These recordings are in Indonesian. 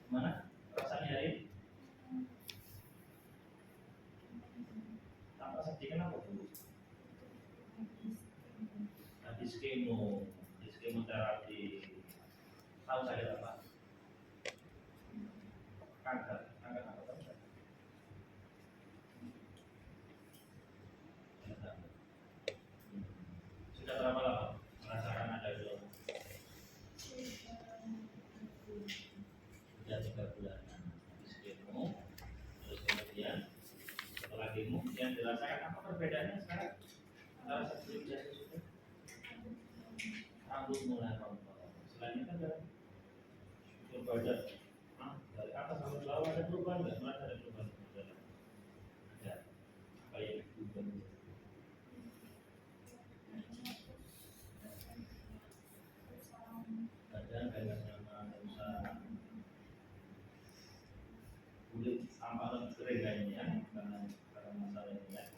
Gimana rasanya hari ini? Tampak sedih kenapa Bu? Habis kemoterapi. Tahu saya apa? Kanker apa tahu nggak? Sudah berapa lama merasakan ada gejala? Sudah 3 bulan. Habis kemo, terus kemudian setelah kemo yang dirasakan apa perbedaannya sekarang antara sebelum dan sesudah? Rambut mulai rontok. Selain itu ada badan, dari atas sampai bawah ada perubahan nggak? Merasa ada perubahan? Ada. Apa yang berubah? Badan kayak nyaman, usah kulit tampak lebih kering kayaknya ya, karena masalah ini ya.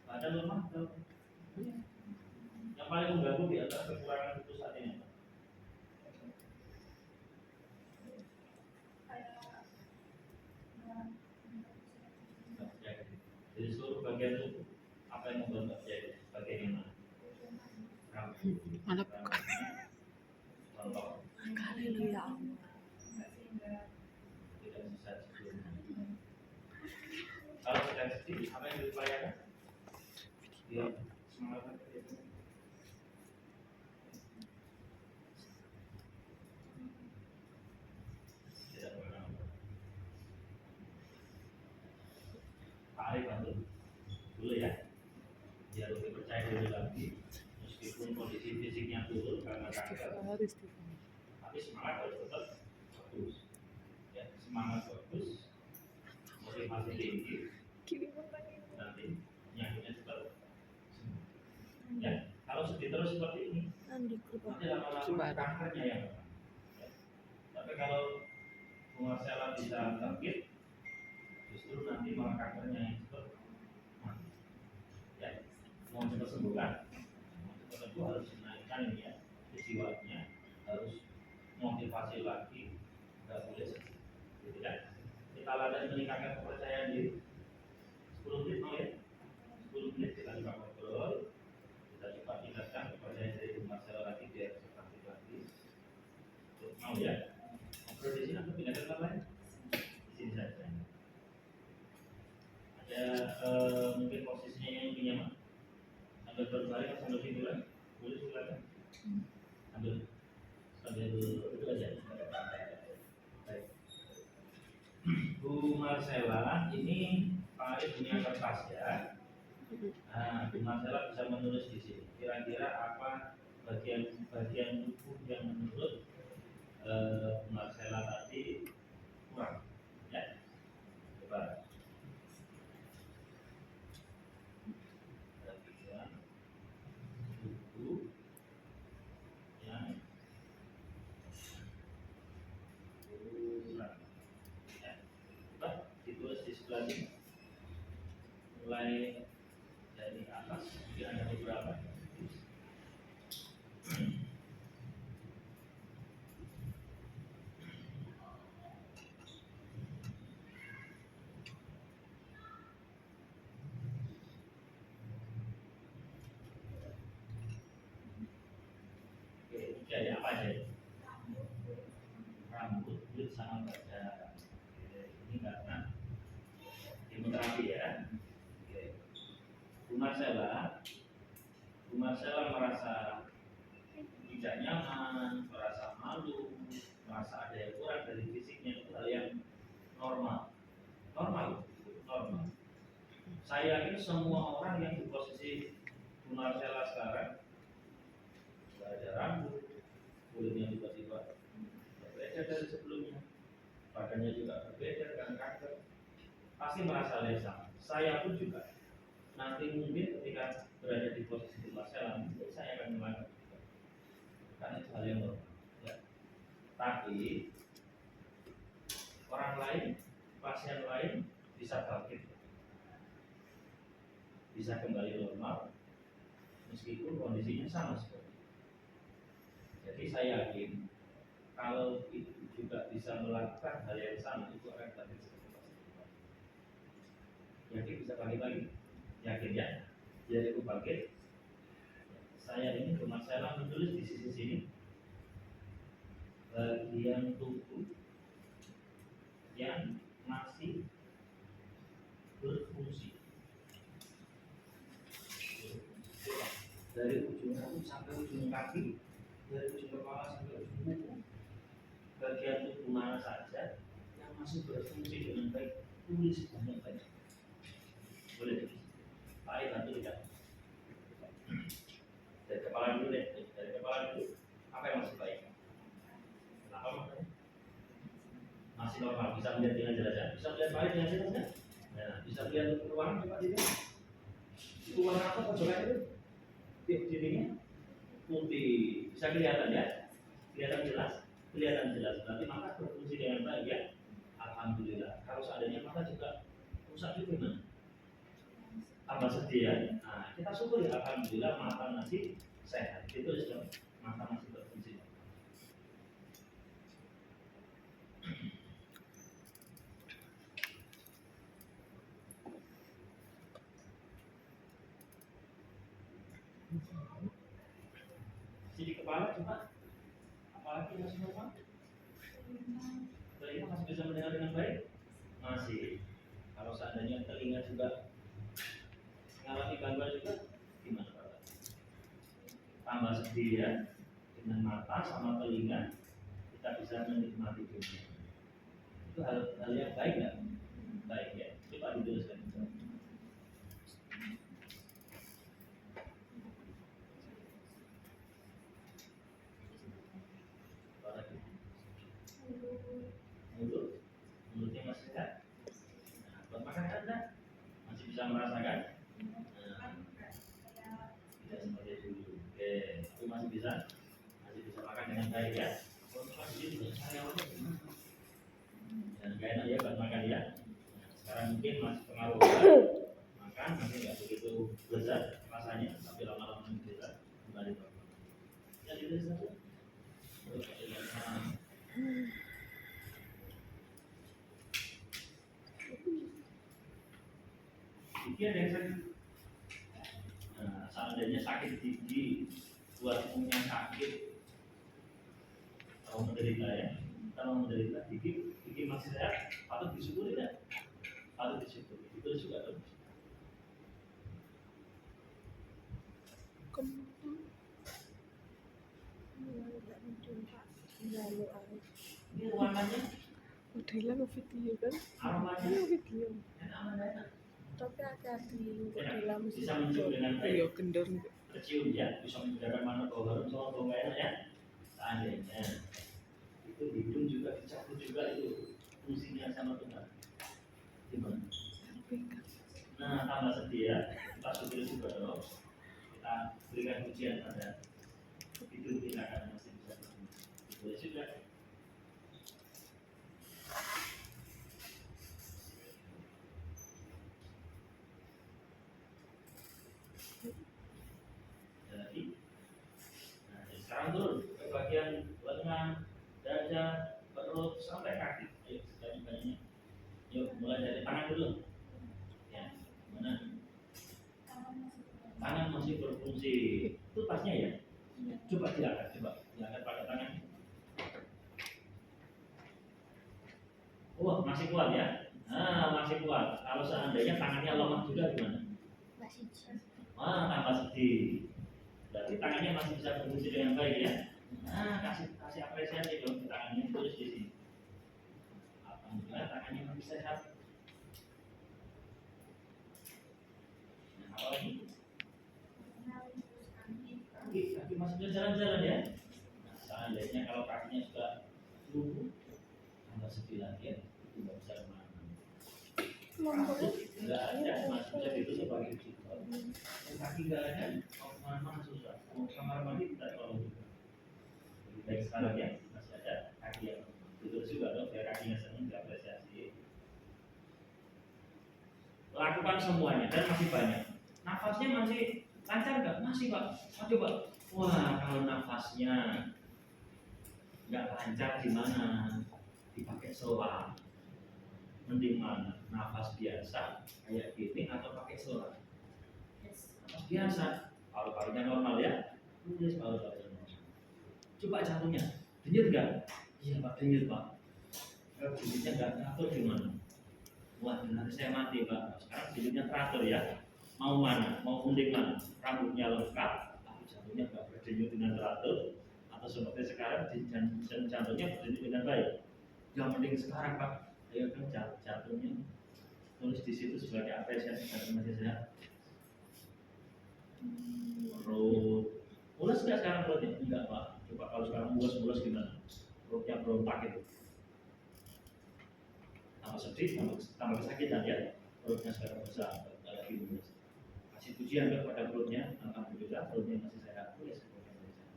Badan lemah atau yang paling mengganggu di antara kekurangan itu saat ini apa? Jadi seluruh bagian tubuh apa yang membuat jadi bagian yang mana? Contoh Haleluya. tidak bisa sebelumnya. Kalau sedang sedih, apa yang diupayakan? Ya, semangat itu. Tidak pernah. Pak Ari bantu dulu ya, biar lebih percaya diri lagi. Meskipun kondisi fisiknya turun karena kanker, tapi semangat harus tetap bagus. Ya, semangat bagus, motivasi tinggi, nanti penyakitnya cepat sembuh. Ya, kalau sedih terus seperti ini, nanti lama-lama kankernya yang menang. Ya. Tapi kalau Bu Marcella bisa bangkit, justru nanti malah kankernya yang cepat mati. Ya, mau cepat sembuh kan? Mau cepat sembuh harus menaikkan ini ya, jiwanya, harus motivasi lagi, nggak boleh sedih. Gitu kan? Kita latih meningkatkan kepercayaan diri. 10 menit mau ya? 10 menit kita coba ngobrol, kita coba tingkatkan kepercayaan diri Bu Marcella lagi biar bisa bangkit lagi. Mau ya? Ngobrol di sini atau pindah ke tempat lain? Di sini saja. Ada mungkin posisinya yang lebih nyaman. Sambil berbaring atau sambil tiduran? Boleh silakan. Sambil itu aja. Baik. Bu Marcella ini Pak Arif punya kertas ya. Nah, Bu Marcella bisa menulis di sini. Kira-kira apa bagian tubuh yang menurut Bu Marcella tadi kurang? Ya, coba. Bagian tubuh yang kurang. Ya, coba ditulis di sebelah sini. Mulai dari atas, mungkin ada beberapa. Oke, jadi apa aja? Rambut, kulit, sama badan. Ini karena kemoterapi ya. Oke. Bu Marcella merasa tidak nyaman, merasa malu, merasa ada yang kurang dari fisiknya, itu hal yang normal. Normal. Saya yakin semua orang yang di posisi Bu Marcella sekarang nggak ada rambut, kulitnya tiba-tiba berbeda dari sebelumnya, badannya juga berbeda dengan kanker, pasti merasa lesang. Saya pun juga nanti mungkin ketika berada di posisi Bu Marcella, mungkin saya akan melakukan juga, karena itu hal yang normal. Ya. Tapi orang lain, pasien lain bisa bangkit, bisa kembali normal meskipun kondisinya sama seperti itu. Jadi saya yakin kalau itu juga bisa melakukan hal yang sama, itu akan bangkit seperti pasti. Yakin bisa bangkit-bangkit? Yakin ya? Jadi aku bangkit. Saya ini bermasalah menulis di sisi sini bagian tubuh yang masih berfungsi dari ujung rambut sampai ujung kaki, dari ujung kepala sampai ujung kuku, bagian tubuh mana saja yang masih berfungsi dengan baik, tulis banyak-banyak. Boleh? Pak bantu tidak? Dari kepala dulu deh, dari kepala dulu. Apa yang masih baik? Apa makanya? Masih normal, bisa melihat dengan jelas ya? Bisa melihat balik dengan jelas ya? Nah, bisa melihat ruangan coba tidak? Itu warna apa pojokan itu? Dindingnya putih, bisa kelihatan ya? Kelihatan jelas? Kelihatan jelas, berarti mata berfungsi dengan baik ya? Alhamdulillah. Kalau seandainya mata juga rusak juga gimana? Tambah sedih ya? Nah, kita syukur ya, alhamdulillah mata masih sehat. Itu sudah mata masih berfungsi. Jadi kepala coba, apalagi masih normal? Telinga masih bisa mendengar dengan baik? Masih. Kalau seandainya telinga juga mengalami gangguan juga, gimana Pak? Tambah sedih ya, dengan mata sama telinga kita bisa menikmati dunia. Itu hal yang baik nggak? Baik ya. Coba dituliskan. Mulutnya masih sehat. Nah, buat makan Anda masih bisa merasakan. Tidak seperti dulu. Oke, tapi masih bisa makan dengan baik ya. Dan gak enak ya buat makan ya. Sekarang mungkin masih pengaruh makan, nanti nggak begitu lezat rasanya, tapi lama-lama bisa kembali. Ya itu saja. Gigi ada yang sakit. Nah, seandainya sakit gigi, buat punya sakit, kalau menderita ya, kalau menderita gigi masih sehat, patut disyukuri ya, patut disyukuri. Itu juga tuh. Ini ruangannya modelan video kan? aromanya Video. enak. Tapi hati-hati dalam Bisa mencium dengan iya baik. kendor. Kecium ya, bisa membedakan mana bau harum sama bau nggak enak ya. Seandainya itu hidung juga dicabut juga, itu fungsinya sama Tuhan. Gimana? Nah, tambah sedih ya. Kita syukur juga dong. Kita berikan pujian pada hidup kita karena masih bisa berfungsi. Boleh juga. Jadi, nah, sekarang turun ke bagian lengan, dada, perut sampai kaki. Ayo, sebanyak-banyaknya. Yuk, mulai dari tangan dulu. Ya, mana? Tangan masih berfungsi. Itu tasnya ya? Coba diangkat pakai tangan. Oh, masih kuat ya? Nah, masih kuat. Kalau seandainya tangannya lemah juga gimana? Tambah sedih. Berarti tangannya masih bisa berfungsi dengan baik ya? Nah, kasih apresiasi dong ke tangannya, tulis di sini. Alhamdulillah tangannya masih sehat. Nah, apa lagi? Kaki masih bisa jalan-jalan ya? Nah, seandainya kalau kakinya sudah lumpuh, tambah sedih lagi ya, itu nggak bisa kemana-mana. Nggak ada, masih bisa ditutup pakai jilbab. Kaki nggak ada, mau kemana-mana susah. Mau kamar mandi tidak tolong juga. Lebih baik sekarang ya, masih ada kaki yang ditutup juga dong, biar kakinya senang diapresiasi. Lakukan semuanya dan masih banyak. Nafasnya masih lancar nggak? Masih Pak. Coba. Wah, kalau nafasnya nggak lancar gimana? Dipakai selang. Mending mana? Nafas biasa kayak gini atau pakai selang? Nafas biasa. Paru-parunya normal ya. Tulis paru-parunya normal. Coba jantungnya. Denyut nggak? Iya Pak, denyut Pak. Kalau denyutnya nggak teratur gimana? Wah, nanti saya mati Pak. Sekarang denyutnya teratur ya. Mau mana? Mau mending mana? Rambutnya lengkap, tapi jantungnya nggak berdenyut dengan teratur. Atau seperti sekarang jantungnya berdenyut dengan baik. Yang penting sekarang Pak. Ayo kan jantungnya tulis di situ sebagai apresiasi jantung masih sehat. Perut mulus nggak sekarang perutnya? Enggak Pak. Coba kalau sekarang mulus gimana? Perutnya berontak itu. Tambah sedih, tambah kesakitan ya. Perutnya sekarang besar, lagi mulus. Kasih pujian kepada perutnya, alhamdulillah perutnya masih sehat. Tulis perutnya masih sehat.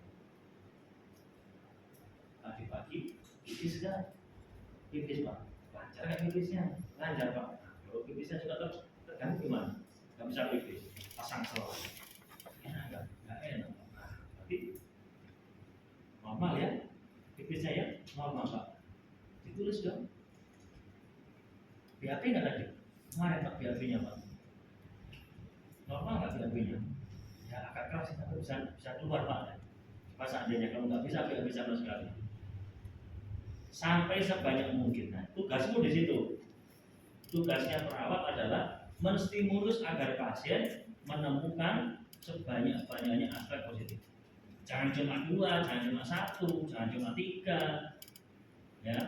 Pagi-pagi pipis nggak? Pipis Pak. Lancar kan pipisnya? Lancar Pak. Kalau pipisnya sudah terganggu gimana? Nggak bisa pipis, pasang selang. Enak nggak enak. Nah, tapi normal ya, pipisnya ya normal Pak. Ditulis dong. BAP nggak tadi? Kemarin Pak BAP-nya Pak. Normal nggak BAP-nya? Ya agak keras tapi bisa keluar Pak. Pas seandainya kalau nggak bisa BAP sama sekali. Sampai sebanyak mungkin. Nah, tugasmu di situ. Tugasnya perawat adalah menstimulus agar pasien menemukan sebanyak-banyaknya aspek positif. Jangan cuma 2, jangan cuma 1, jangan cuma 3. Ya,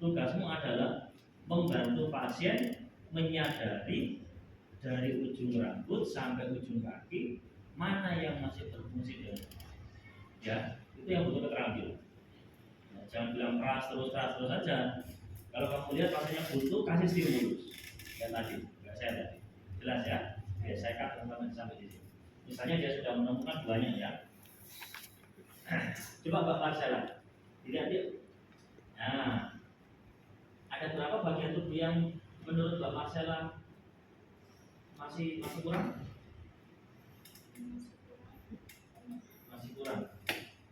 tugasmu adalah membantu pasien menyadari dari ujung rambut sampai ujung kaki mana yang masih berfungsi dengan. Ya, itu yang butuh keterampilan. Jangan bilang keras terus saja. Kalau kamu lihat pasiennya butuh, kasih stimulus. Ya tadi, nggak saya tadi. Jelas ya? Ya saya cut teman-teman sampai di sini. Misalnya dia sudah menemukan banyak ya. Coba Mbak Marcella, dilihat yuk. Nah, ada berapa bagian tubuh yang menurut Mbak Marcella masih kurang? Masih kurang.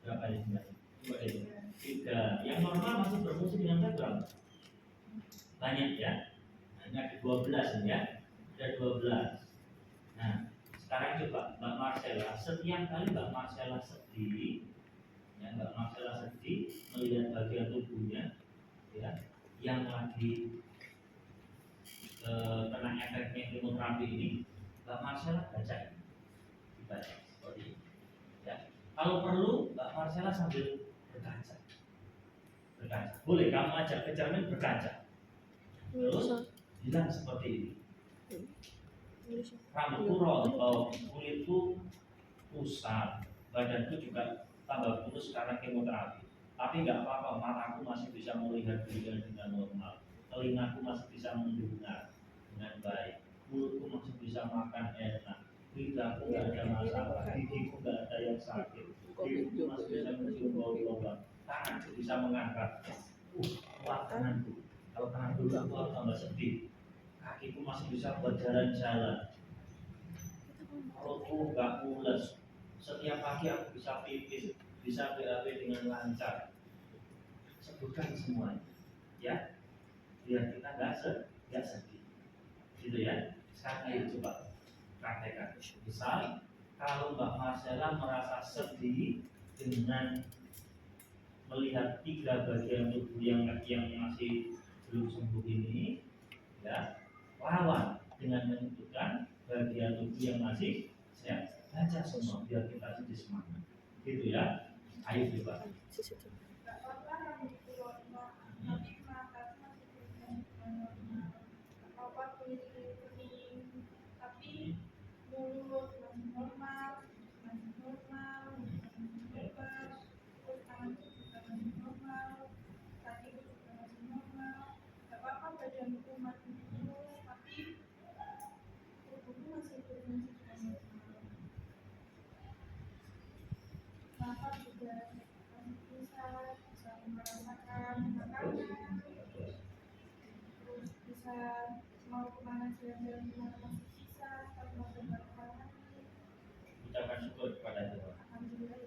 Berapa ini sebenarnya? Coba deh. 3. Yang normal masih berfungsi dengan baik berapa? Banyak ya. Hanya ada 12 ya. Ada 12. Nah, sekarang coba Mbak Marcella, setiap kali Mbak Marcella sedih, ya Mbak Marcella sedih melihat bagian tubuhnya, ya, yang lagi kena efeknya kemoterapi ini, Mbak Marcella baca ini, dibaca seperti ini. Ya. Kalau perlu Mbak Marcella sambil berkaca. Boleh kamu ajak ke cermin berkaca. Terus bilang seperti ini. Rambutku rontok, kulitku pusat, badanku juga tambah kurus karena kemoterapi. Tapi nggak apa-apa, mataku masih bisa melihat dengan normal, telingaku masih bisa mendengar dengan baik, mulutku masih bisa makan enak, lidahku nggak ada masalah, gigiku nggak ada yang sakit, hidungku masih bisa mencium bau lobang, tanganku bisa mengangkat, kuat tanganku. Kalau tanganku kuat tambah sedih, kakiku masih bisa buat jalan-jalan. Perutku nggak mules. Setiap pagi aku bisa pipis, bisa BAB dengan lancar. Sebutkan semuanya, ya. Biar kita nggak sedih, gitu ya. Sekarang ayo coba praktekkan. Misal, kalau Mbak Marcella merasa sedih dengan melihat 3 bagian tubuh yang masih belum sembuh ini, ya, lawan dengan menyebutkan bagian tubuh yang masih sehat. Baca semua biar kita jadi semangat, gitu ya. Ayo coba. Ucapkan syukur kepada Tuhan. Alhamdulillah.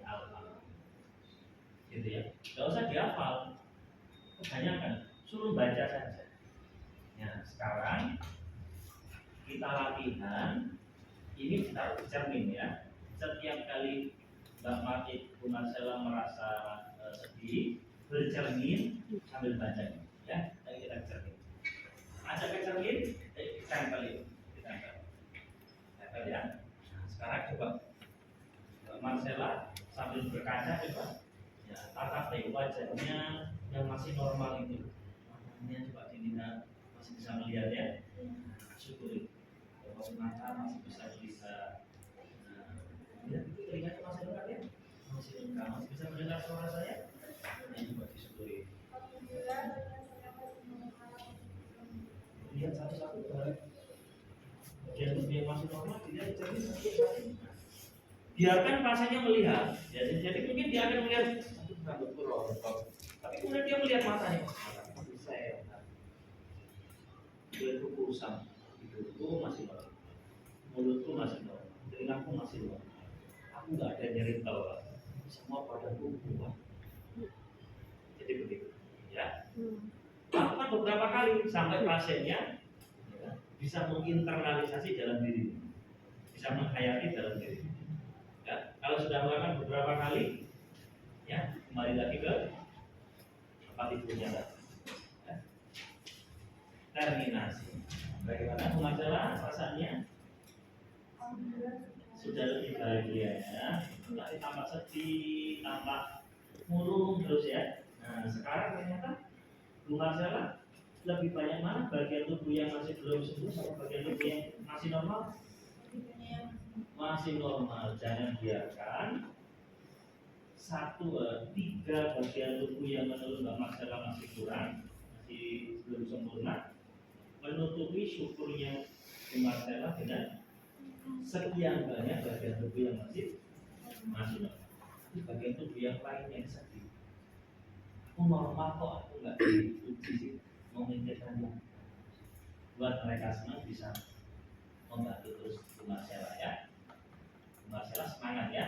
Gitu ya. Gak usah dihafal. suruh baca saja. Ya, sekarang kita latihan. Ini kita cermin ya. Setiap kali Mbak Martin, Bu Marcella merasa sedih, bercermin sambil baca. Ya, ayo kita cermin. Ada ke cermin, ditempel itu, ditempel. Tempel ya. Nah, sekarang coba Mbak Marcella sambil berkaca coba. Ya, tatap deh wajahnya yang masih normal itu. Matanya coba dilihat, masih bisa melihat ya. Syukuri. Kalau mata masih bisa melihat. Ya, telinga masih lengkap ya? Masih lengkap, masih bisa mendengar suara saya? Ini coba disyukuri. Lihat satu-satu yang masih normal, tidak jadi biarkan pasiennya melihat. Jadi mungkin dia akan melihat rambutku rontok, tapi kemudian dia melihat matanya. Masih saya, kulitku kusam, hidungku masih normal, mulutku masih normal, telingaku masih normal. Aku nggak ada nyeri kepala, semua badanku kuat. Jadi begitu, ya. Lakukan beberapa kali sampai pasiennya ya, bisa menginternalisasi dalam diri, bisa menghayati dalam diri. Ya, kalau sudah melakukan beberapa kali, ya kembali lagi ke tempat tidurnya. Ya. Terminasi. Bagaimana masalah rasanya? Sudah lebih bahagia ya. Nanti tampak sedih, tampak murung terus ya. Nah sekarang ternyata Bu Marcella lebih banyak mana bagian tubuh yang masih belum sembuh sama bagian tubuh yang masih normal? Masih normal. Jangan biarkan 3 bagian tubuh yang menurut Mbak Marcella masih kurang, masih belum sempurna, menutupi syukurnya Bu Marcella dengan sekian banyak bagian tubuh yang masih normal. Bagian tubuh yang lain yang sedih. Aku normal kok, aku nggak diuji sih, memikirkannya. Buat mereka senang bisa membantu terus Bu Marcella ya. Bu Marcella semangat ya,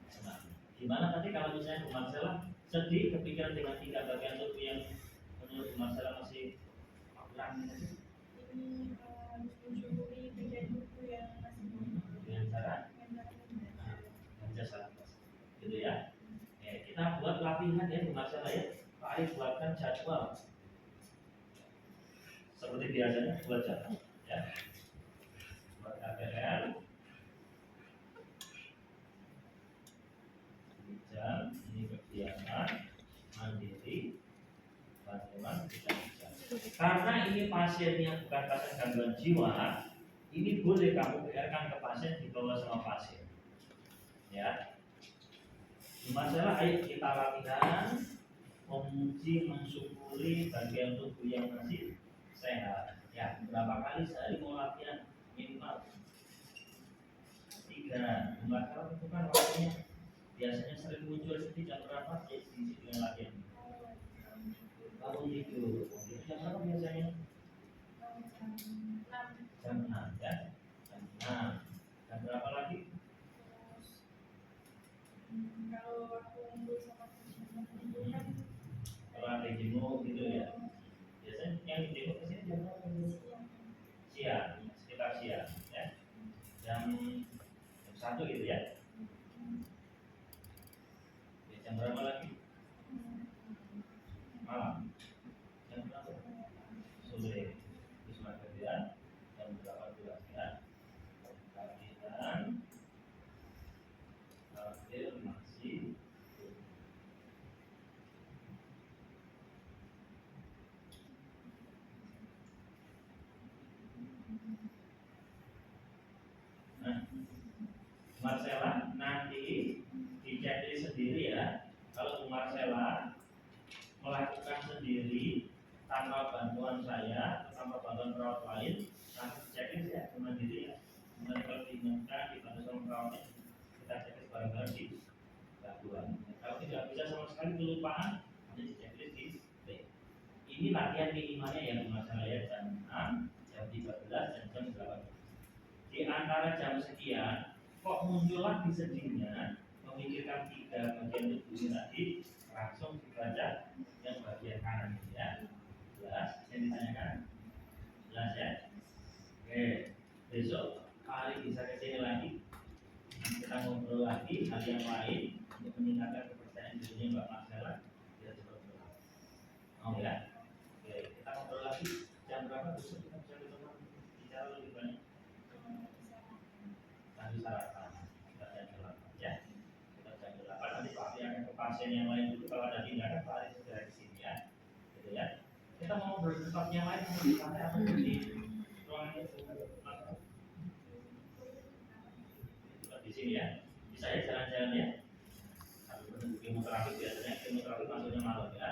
semangat. Gimana nanti kalau misalnya Bu Marcella sedih kepikiran dengan 3 bagian tubuh yang menurut Bu Marcella masih kurang gitu? Mensyukuri bagian tubuh yang masih Dengan cara baca salat gitu ya. Kita buat latihan ya Bu Marcella ya. Pak Ari buatkan jadwal seperti biasanya, buat jadwal ya. Buat KPR jam ini kegiatan mandiri bantuan kita bisa. Karena ini pasiennya bukan pasien gangguan jiwa, ini boleh kamu PR-kan ke pasien, dibawa sama pasien ya. Masalah ayo kita latihan memuji, mensyukuri bagian tubuh yang masih sehat ya. Berapa kali sehari mau latihan? Minimal 3. Kalau itu kan waktunya biasanya sering muncul sedih jam berapa? Ya diisi dengan latihan. Bangun tidur. Itu jam berapa biasanya? Jam 6 ya. Jam 6. Jam berapa lagi? kalau aku ngumpul sama teman-teman kan Kalau ada jenguk gitu ya. Biasanya yang jenguk ke sini jam berapa? Siang, sekitar siang ya. Jam 1 gitu ya. Jam berapa lagi? Malam. Jam berapa? Sore. Terus kerja jam 18 ya. Latihan afirmasi. Nah, Marcella nanti dicek sendiri ya. Kalau Bu Marcella melakukan sendiri tanpa bantuan saya, tanpa bantuan perawat lain, nanti checklist ya, mandiri ya. Nanti kalau diingatkan dibantu sama perawatnya, kita checklist bareng-bareng di bantuan. Kalau tidak bisa sama sekali kelupaan, nanti di checklist di B. Ini latihan minimalnya yang masalah ya, jam 6, jam 13, dan jam 8. Di antara jam sekian, kok muncul lagi sedihnya, memikirkan 3 bagian tubuh tadi, langsung dibaca yang bagian kanan ini ya. Ya, yang ditanyakan? Jelas ya? Oke, besok Pak Ari bisa ke sini lagi. Kita ngobrol lagi hal yang lain untuk meningkatkan kepercayaan dirinya Mbak Marcella. Kita coba ngobrol. Mau ya? Oke, kita ngobrol lagi jam berapa besok kita bisa ketemu bicara lebih banyak. Nanti sarapan, kita jam 8 ya. Kita jam 8 nanti Pak Ari akan ke pasien yang lain dulu. Kalau ada tindakan Pak Ari segera di sini ya. Gitu ya. Kita mau bertempat yang lain mau di mana atau di ruangan itu di sini ya. Bisa ya jalan-jalan ya. Habis menunggu kemoterapi biasanya kemoterapi masuknya malam ya.